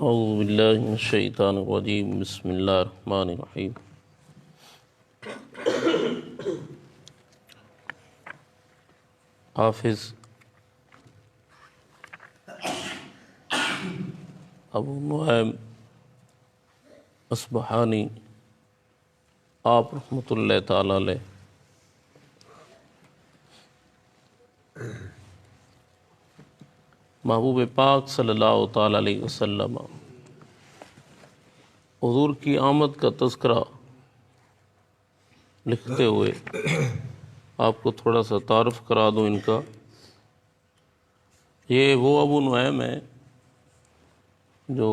اعوذ باللہ من الشیطان الرجیم بسم اللہ الرحمن الرحیم حافظ ابو نعیم اصبہانی آپ رحمۃ اللہ تعالی علیہ محبوب پاک صلی اللہ تعالی علیہ وسلم حضور کی آمد کا تذکرہ لکھتے ہوئے آپ کو تھوڑا سا تعارف کرا دوں ان کا۔ یہ وہ ابو نعیم ہے جو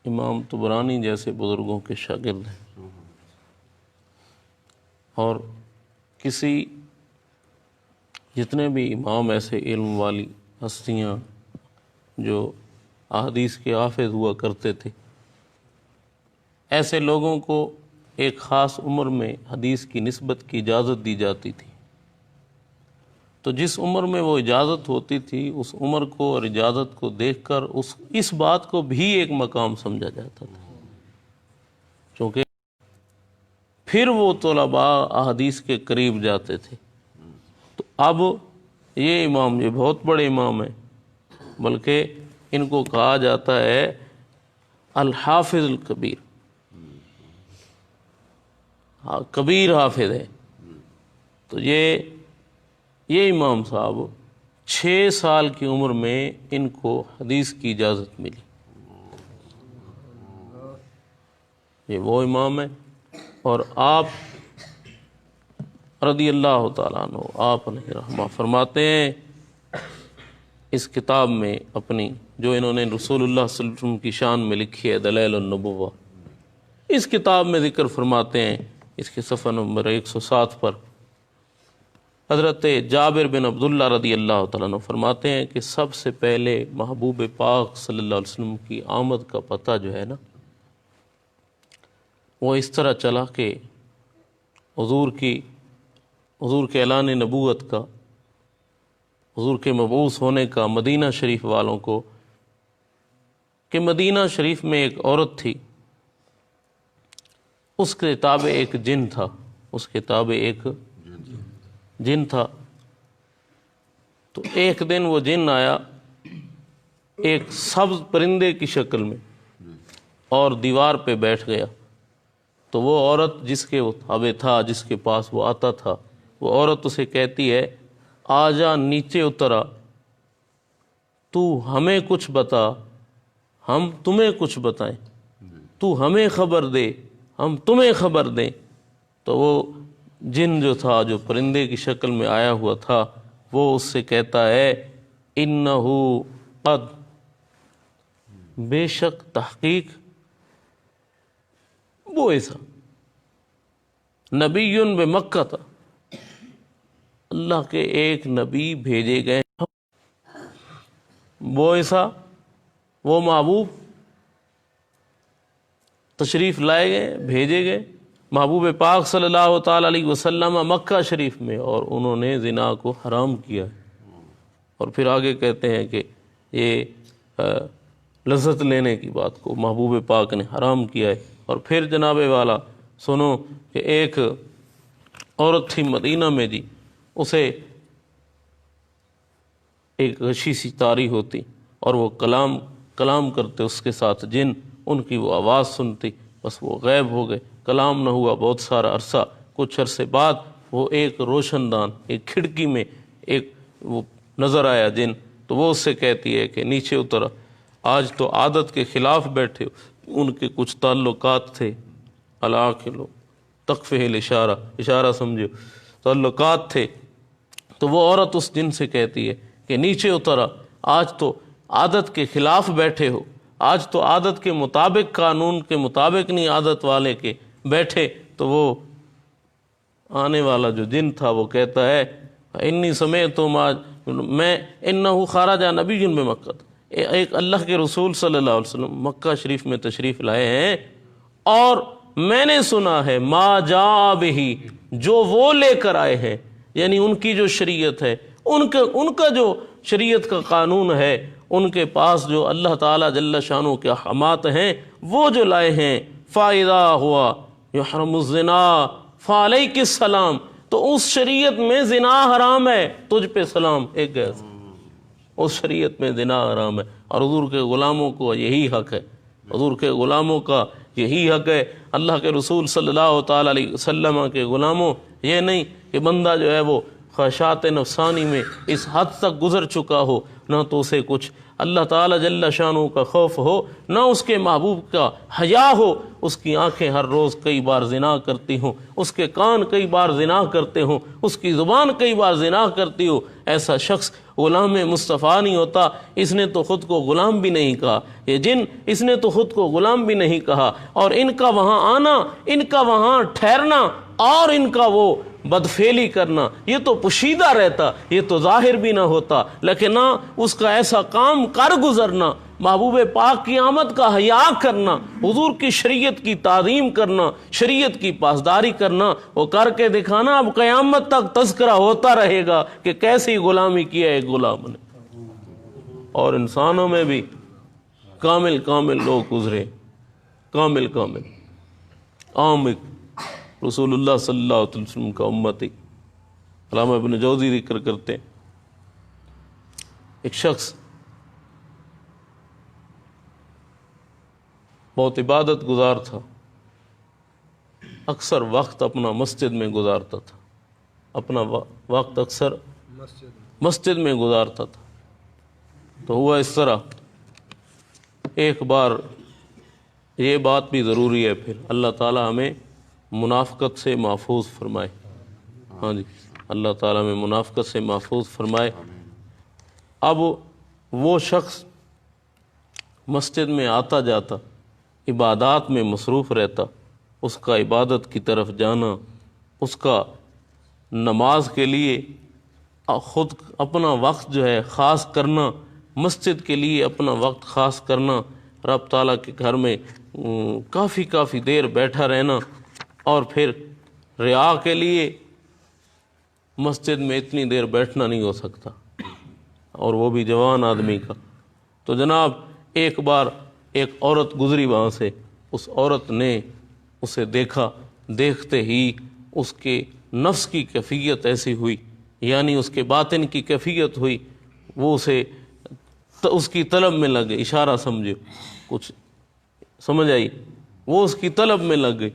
امام طبرانی جیسے بزرگوں کے شاگرد ہیں، اور کسی جتنے بھی امام ایسے علم والی ہستیاں جو احادیث کے حافظ ہوا کرتے تھے، ایسے لوگوں کو ایک خاص عمر میں حدیث کی نسبت کی اجازت دی جاتی تھی۔ تو جس عمر میں وہ اجازت ہوتی تھی اس عمر کو اور اجازت کو دیکھ کر اس بات کو بھی ایک مقام سمجھا جاتا تھا، چونکہ پھر وہ طلباء احادیث کے قریب جاتے تھے۔ تو اب یہ امام یہ بہت بڑے امام ہیں، بلکہ ان کو کہا جاتا ہے الحافظ الکبیر، کبیر حافظ ہے۔ تو یہ امام صاحب 6 سال کی عمر میں ان کو حدیث کی اجازت ملی۔ یہ وہ امام ہے، اور آپ رضی اللہ تعالیٰ عنہ آپ علیہ رحمہ فرماتے ہیں اس کتاب میں اپنی جو انہوں نے رسول اللہ صلی اللہ علیہ وسلم کی شان میں لکھی ہے دلائل النبوہ، اس کتاب میں ذکر فرماتے ہیں اس کے صفحہ نمبر 107 پر حضرت جابر بن عبداللہ رضی اللہ تعالیٰ عنہ فرماتے ہیں کہ سب سے پہلے محبوب پاک صلی اللہ علیہ وسلم کی آمد کا پتہ جو ہے نا، وہ اس طرح چلا کہ حضور کے اعلان نبوت کا، حضور کے مبعوث ہونے کا مدینہ شریف والوں کو، کہ مدینہ شریف میں ایک عورت تھی، اس کے تابع ایک جن تھا، اس کے تابع ایک جن تھا۔ تو ایک دن وہ جن آیا ایک سبز پرندے کی شکل میں اور دیوار پہ بیٹھ گیا۔ تو وہ عورت جس کے وہ تابع تھا، جس کے پاس وہ آتا تھا، وہ عورت اسے کہتی ہے آجا نیچے اترا، تو ہمیں کچھ بتا ہم تمہیں کچھ بتائیں، تو ہمیں خبر دے ہم تمہیں خبر دیں۔ تو وہ جن جو تھا، جو پرندے کی شکل میں آیا ہوا تھا، وہ اس سے کہتا ہے انہو قد، بے شک تحقیق، وہ ایسا نبی بمکہ تھا، اللہ کے ایک نبی بھیجے گئے، وہ ایسا وہ محبوب تشریف لائے گئے، بھیجے گئے محبوب پاک صلی اللہ تعالی علیہ وسلم مکہ شریف میں، اور انہوں نے زنا کو حرام کیا ہے۔ اور پھر آگے کہتے ہیں کہ یہ لذت لینے کی بات کو محبوب پاک نے حرام کیا ہے۔ اور پھر جناب والا سنو کہ ایک عورت تھی مدینہ میں جی، اسے ایک غشی سی طاری ہوتی اور وہ کلام کرتے اس کے ساتھ جن، ان کی وہ آواز سنتی، بس وہ غائب ہو گئے، کلام نہ ہوا بہت سارا عرصہ۔ کچھ عرصے بعد وہ ایک روشن دان، ایک کھڑکی میں ایک وہ نظر آیا جن، تو وہ اس سے کہتی ہے کہ نیچے اترا، آج تو عادت کے خلاف بیٹھے ہو۔ ان کے کچھ تعلقات تھے، العاقل تقفہ الاشارہ، اشارہ سمجھو، تعلقات تھے۔ تو وہ عورت اس جن سے کہتی ہے کہ نیچے اترا، آج تو عادت کے خلاف بیٹھے ہو، آج تو عادت کے مطابق، قانون کے مطابق نہیں، عادت والے کے بیٹھے۔ تو وہ آنے والا جو جن تھا وہ کہتا ہے انی سمعتم، آج میں انہو خرج نبی بمکہ، ایک اللہ کے رسول صلی اللہ علیہ وسلم مکہ شریف میں تشریف لائے ہیں، اور میں نے سنا ہے ما جاء بہ، جو وہ لے کر آئے ہیں، یعنی ان کی جو شریعت ہے، ان کا جو شریعت کا قانون ہے، ان کے پاس جو اللہ تعالیٰ جل شانہ کے احکامات ہیں وہ جو لائے ہیں، فائدہ ہوا یحرم الزنا فعلیک السلام، تو اس شریعت میں زنا حرام ہے، تجھ پہ سلام ایک گیس، اس شریعت میں زنا حرام ہے۔ اور حضور کے غلاموں کو یہی حق ہے، حضور کے غلاموں کا یہی حق ہے۔ اللہ کے رسول صلی اللہ تعالیٰ علیہ وسلم کے غلاموں، یہ نہیں کہ بندہ جو ہے وہ خواہشات نفسانی میں اس حد تک گزر چکا ہو، نہ تو اسے کچھ اللہ تعالیٰ جل شانہ کا خوف ہو، نہ اس کے محبوب کا حیا ہو، اس کی آنکھیں ہر روز کئی بار زنا کرتی ہوں، اس کے کان کئی بار زنا کرتے ہوں، اس کی زبان کئی بار زنا کرتی ہو، ایسا شخص غلام مصطفیٰ نہیں ہوتا۔ اس نے تو خود کو غلام بھی نہیں کہا، یہ جن اس نے تو خود کو غلام بھی نہیں کہا، اور ان کا وہاں آنا، ان کا وہاں ٹھہرنا اور ان کا وہ بدفعلی کرنا، یہ تو پوشیدہ رہتا، یہ تو ظاہر بھی نہ ہوتا، لیکن نہ اس کا ایسا کام کر گزرنا، محبوب پاک کی آمد کا حیا کرنا، حضور کی شریعت کی تعظیم کرنا، شریعت کی پاسداری کرنا، وہ کر کے دکھانا۔ اب قیامت تک تذکرہ ہوتا رہے گا کہ کیسی غلامی کیا ایک غلام نے۔ اور انسانوں میں بھی کامل کامل لوگ گزرے، کامل کامل عام ایک رسول اللہ صلی اللہ علیہ وسلم کا امتی۔ علامہ ابن جوزی ذکر کرتے ہیں، ایک شخص بہت عبادت گزار تھا، اکثر وقت اپنا مسجد میں گزارتا تھا، اپنا وقت اکثر مسجد میں گزارتا تھا۔ تو ہوا اس طرح، ایک بار یہ بات بھی ضروری ہے، پھر اللہ تعالیٰ ہمیں منافقت سے محفوظ فرمائے، ہاں جی، اللہ تعالیٰ ہمیں منافقت سے محفوظ فرمائے۔ اب وہ شخص مسجد میں آتا جاتا، عبادات میں مصروف رہتا، اس کا عبادت کی طرف جانا، اس کا نماز کے لیے خود اپنا وقت جو ہے خاص کرنا، مسجد کے لیے اپنا وقت خاص کرنا، رب تعالیٰ کے گھر میں کافی دیر بیٹھا رہنا، اور پھر ریا کے لیے مسجد میں اتنی دیر بیٹھنا نہیں ہو سکتا، اور وہ بھی جوان آدمی کا۔ تو جناب ایک بار ایک عورت گزری وہاں سے، اس عورت نے اسے دیکھا، دیکھتے ہی اس کے نفس کی کیفیت ایسی ہوئی، یعنی اس کے باطن کی کیفیت ہوئی، وہ اسے اس کی طلب میں لگ گئی، اشارہ سمجھو، کچھ سمجھ آئی، وہ اس کی طلب میں لگ گئی،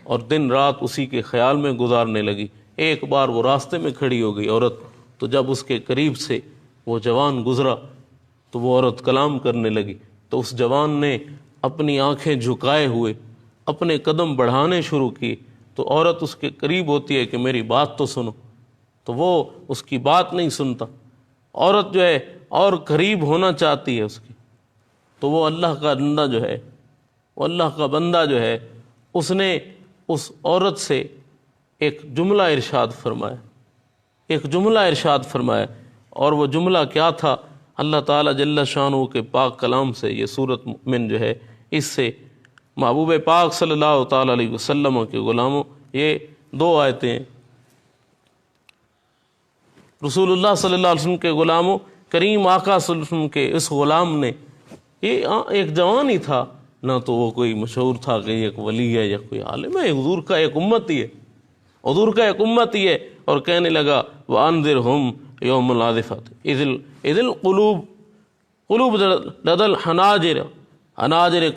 اور دن رات اسی کے خیال میں گزارنے لگی۔ ایک بار وہ راستے میں کھڑی ہو گئی عورت، تو جب اس کے قریب سے وہ جوان گزرا تو وہ عورت کلام کرنے لگی، تو اس جوان نے اپنی آنکھیں جھکائے ہوئے اپنے قدم بڑھانے شروع کی، تو عورت اس کے قریب ہوتی ہے کہ میری بات تو سنو، تو وہ اس کی بات نہیں سنتا، عورت جو ہے اور قریب ہونا چاہتی ہے اس کی، تو وہ اللہ کا بندہ جو ہے، وہ اللہ کا بندہ جو ہے، اس نے اس عورت سے ایک جملہ ارشاد فرمایا، ایک جملہ ارشاد فرمایا، اور وہ جملہ کیا تھا؟ اللہ تعالیٰ جل شانہ کے پاک کلام سے یہ سورۃ مؤمن جو ہے، اس سے محبوب پاک صلی اللہ تعالیٰ علیہ وسلم کے غلاموں، یہ دو آیتیں ہیں، رسول اللہ صلی اللہ علیہ وسلم کے غلاموں، کریم آقا صلی اللہ علیہ وسلم کے اس غلام نے، یہ ایک جوان ہی تھا، نہ تو وہ کوئی مشہور تھا کہ یہ ایک ولی ہے یا کوئی عالم ہے، حضور کا ایک امتی ہے، حضور کا ایک امتی ہے، اور کہنے لگا وَأَنذِرْهُمْ يَوْمَ الْعَاصِفَةِ اذ القلوب قلوب لدى الحناجر حناجر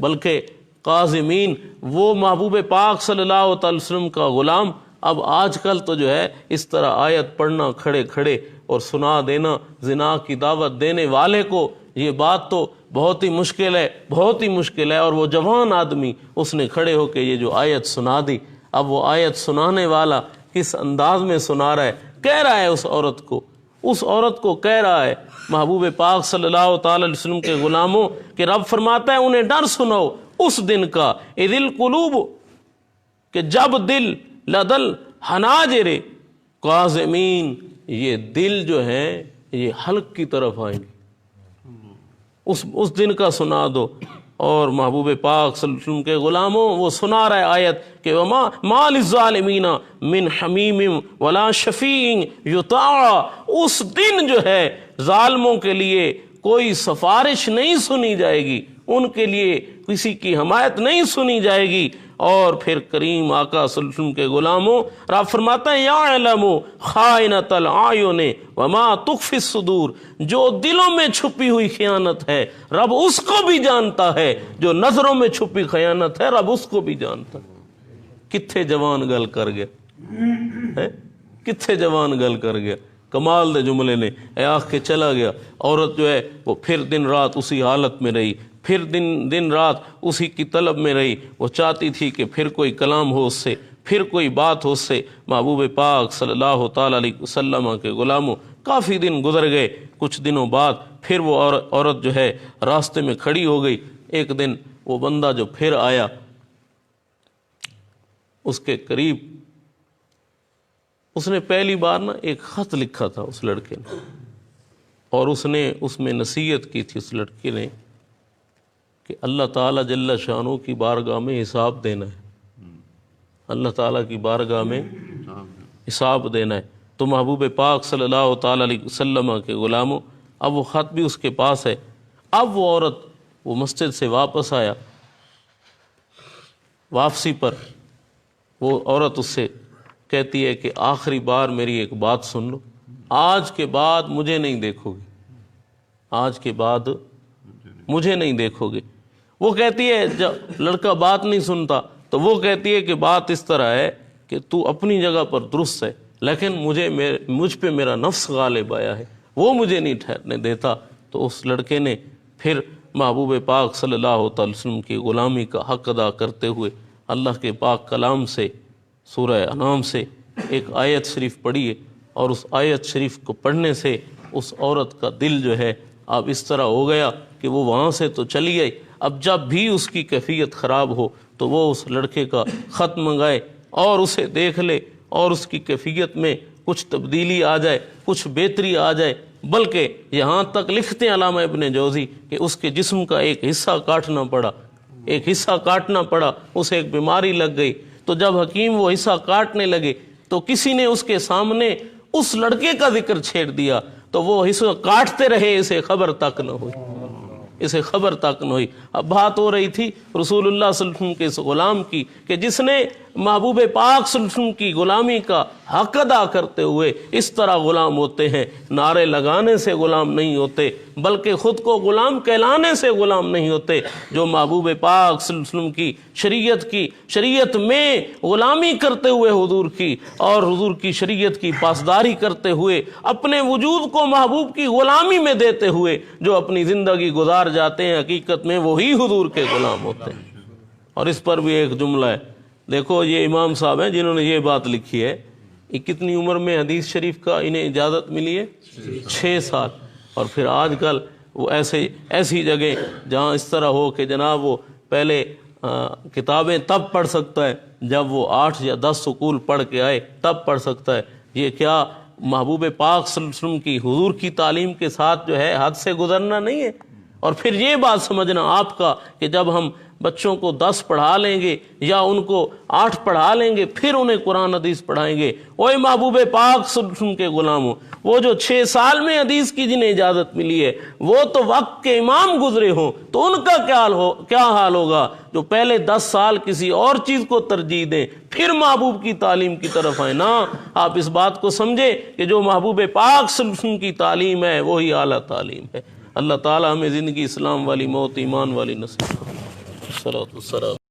بلکہ قاظمین، وہ محبوب پاک صلی اللہ تعالی وسلم کا غلام اب آج کل تو جو ہے اس طرح آیت پڑھنا کھڑے کھڑے اور سنا دینا زنا کی دعوت دینے والے کو، یہ بات تو بہت ہی مشکل ہے، بہت ہی مشکل ہے۔ اور وہ جوان آدمی اس نے کھڑے ہو کے یہ جو آیت سنا دی، اب وہ آیت سنانے والا کس انداز میں سنا رہا ہے، کہہ رہا ہے اس عورت کو، اس عورت کو کہہ رہا ہے محبوب پاک صلی اللہ تعالی علیہ وسلم کے غلاموں کہ رب فرماتا ہے انہیں ڈر سناؤ اس دن کا، اذ القلوب، کہ جب دل لدل حناجر قاظمین، یہ دل جو ہے یہ حلق کی طرف آئیں گے، اس دن کا سنا دو اور محبوب پاک صلی اللہ علیہ وسلم کے غلاموں وہ سنا رہا ہے آیت کہ ما للظالمین من حمیم ولا شفیع یطاع، اس دن جو ہے ظالموں کے لیے کوئی سفارش نہیں سنی جائے گی، ان کے لیے کسی کی حمایت نہیں سنی جائے گی۔ اور پھر کریم آقا صلی اللہ علیہ وسلم کے غلاموں، رب فرماتا ہے یعلم خائنۃ الاعین وما تخفی الصدور، جو دلوں میں چھپی ہوئی خیانت ہے رب اس کو بھی جانتا ہے، جو نظروں میں چھپی خیانت ہے رب اس کو بھی جانتا ہے۔ کتھے جوان گل کر گیا، کتھے جوان گل کر گیا، کمال دے جملے نے اے آخ کے چلا گیا۔ عورت جو ہے وہ پھر دن رات اسی حالت میں رہی، پھر دن رات اسی کی طلب میں رہی، وہ چاہتی تھی کہ پھر کوئی کلام ہو اس سے، پھر کوئی بات ہو اس سے۔ محبوب پاک صلی اللہ تعالیٰ علیہ وسلم کے غلاموں کافی دن گزر گئے، کچھ دنوں بعد پھر وہ عورت جو ہے راستے میں کھڑی ہو گئی۔ ایک دن وہ بندہ جو پھر آیا اس کے قریب، اس نے پہلی بار ایک خط لکھا تھا اس لڑکے نے، اور اس نے اس میں نصیحت کی تھی اس لڑکے نے کہ اللہ تعالیٰ جل شانہ کی بارگاہ میں حساب دینا ہے، اللہ تعالیٰ کی بارگاہ میں حساب دینا ہے۔ تو محبوب پاک صلی اللہ تعالیٰ علیہ وسلم کے غلاموں، اب وہ خط بھی اس کے پاس ہے۔ اب وہ عورت وہ مسجد سے واپس آیا، واپسی پر وہ عورت اس سے کہتی ہے کہ آخری بار میری ایک بات سن لو، آج کے بعد مجھے نہیں دیکھو گے، آج کے بعد مجھے نہیں دیکھو گے۔ وہ کہتی ہے، جب لڑکا بات نہیں سنتا تو وہ کہتی ہے کہ بات اس طرح ہے کہ تو اپنی جگہ پر درست ہے، لیکن مجھ پہ میرا نفس غالب آیا ہے، وہ مجھے نہیں ٹھہرنے دیتا۔ تو اس لڑکے نے پھر محبوب پاک صلی اللہ تعالی وسلم کی غلامی کا حق ادا کرتے ہوئے اللہ کے پاک کلام سے، سورہ انعام سے ایک آیت شریف پڑھی ہے، اور اس آیت شریف کو پڑھنے سے اس عورت کا دل جو ہے اب اس طرح ہو گیا کہ وہ وہاں سے تو چلی گئی، اب جب بھی اس کی کیفیت خراب ہو تو وہ اس لڑکے کا خط منگائے اور اسے دیکھ لے، اور اس کی کیفیت میں کچھ تبدیلی آ جائے، کچھ بہتری آ جائے۔ بلکہ یہاں تک لکھتے ہیں علامہ ابن جوزی کہ اس کے جسم کا ایک حصہ کاٹنا پڑا، ایک حصہ کاٹنا پڑا، اسے ایک بیماری لگ گئی۔ تو جب حکیم وہ حصہ کاٹنے لگے تو کسی نے اس کے سامنے اس لڑکے کا ذکر چھیڑ دیا، تو وہ حصہ کاٹتے رہے، اسے خبر تک نہ ہوئی، اسے خبر تک نہ ہوئی۔ اب بات ہو رہی تھی رسول اللہ صلی اللہ علیہ وسلم کے اس غلام کی کہ جس نے محبوب پاک صلی اللہ علیہ وسلم کی غلامی کا حق ادا کرتے ہوئے اس طرح غلام ہوتے ہیں، نعرے لگانے سے غلام نہیں ہوتے، بلکہ خود کو غلام کہلانے سے غلام نہیں ہوتے۔ جو محبوب پاک صلی اللہ علیہ وسلم کی شریعت میں غلامی کرتے ہوئے حضور کی اور حضور کی شریعت کی پاسداری کرتے ہوئے اپنے وجود کو محبوب کی غلامی میں دیتے ہوئے جو اپنی زندگی گزار جاتے ہیں، حقیقت میں وہی حضور کے غلام ہوتے ہیں۔ اور اس پر بھی ایک جملہ ہے، دیکھو یہ امام صاحب ہیں جنہوں نے یہ بات لکھی ہے، یہ کتنی عمر میں حدیث شریف کا انہیں اجازت ملی ہے؟ 6 سال۔ اور پھر آج کل وہ ایسی جگہ جہاں اس طرح ہو کہ جناب وہ پہلے کتابیں تب پڑھ سکتا ہے جب وہ 8 یا 10 سکول پڑھ کے آئے، تب پڑھ سکتا ہے۔ یہ کیا محبوب پاک صلی اللہ علیہ وسلم کی حضور کی تعلیم کے ساتھ جو ہے حد سے گزرنا نہیں ہے؟ اور پھر یہ بات سمجھنا آپ کا کہ جب ہم بچوں کو 10 پڑھا لیں گے یا ان کو 8 پڑھا لیں گے پھر انہیں قرآن حدیث پڑھائیں گے۔ اوے محبوب پاک صلی اللہ علیہ وسلم کے غلاموں، وہ جو 6 سال میں حدیث کی جنہیں اجازت ملی ہے وہ تو وقت کے امام گزرے ہوں، تو ان کا کیا حال ہوگا جو پہلے 10 سال کسی اور چیز کو ترجیح دیں پھر محبوب کی تعلیم کی طرف آئیں۔ نا، آپ اس بات کو سمجھے کہ جو محبوب پاک صلی اللہ علیہ وسلم کی تعلیم ہے وہی اعلیٰ تعلیم ہے۔ اللہ تعالی ہمیں زندگی اسلام والی، موت ایمان والی نصیب کرے۔ الصلاۃ والسلام